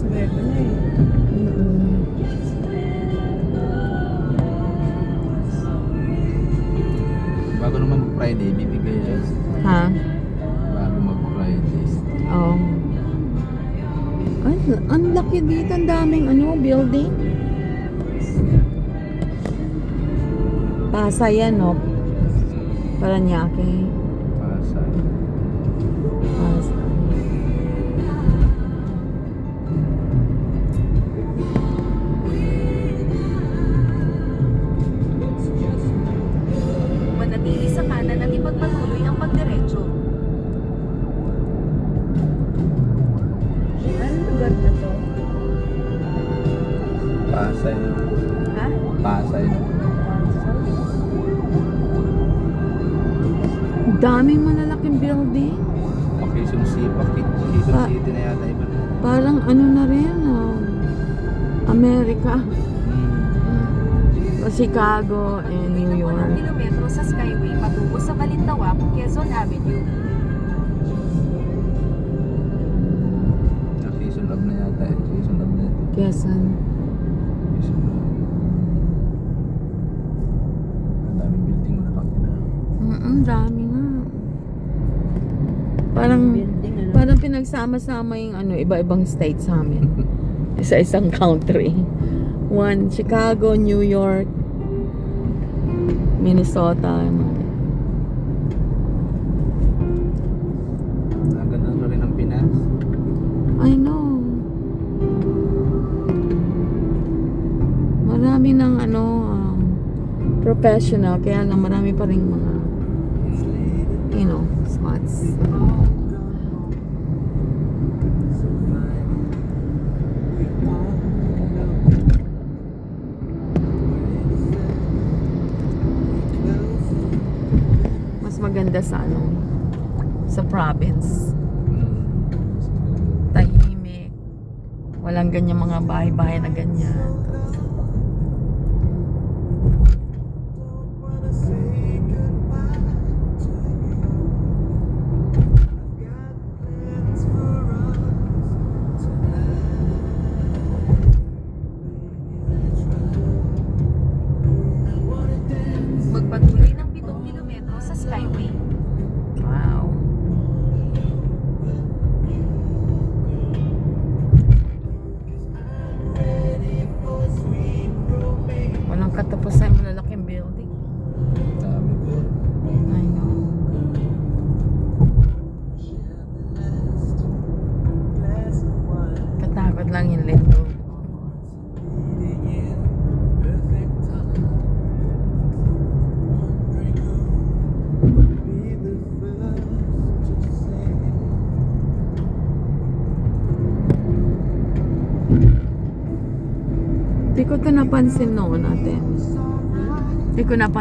9 na eh. Bago naman mag-Friday, bibigay yan. Ha? Bago mag-Friday. Oo. Ay, ang laki dito. Ang daming building. Pasay yan, no? Paranaque. Pasay. Pasay. Manatili sa kanan at ipagpatuloy ang pagdiretso. Anong lugar na to? Pasay. Ha? Pasay. Daming malalaking building. Quezon City. Quezon Pa- City na yata iba na. Parang na rin, Amerika. Chicago and New Ilang York. kilometro sa Skyway patungo sa Balintawak, Quezon Avenue. Quezon Lab na yata eh. Quezon Lab na yata. Quezon. Quezon Lab. Ang daming building malalaki na. Dami nga. Parang pinagsama-sama yung iba-ibang states sa amin. Isa-isang country. One, Chicago, New York, Minnesota. Ang ganda na rin ng Pinas. I know. Marami ng professional, kaya lang marami pa rin mga spots. Mas maganda sa sa province. Tahimik. Walang ganyan mga bahay-bahay na ganyan. Magpatuloy ng 7 kilometro sa Skyway. Wow. Walang katapusan, malalaking building. Dami po. I know. Katakot lang yung lento. Hindi ko ito napansin noon natin. Hindi ko napansin.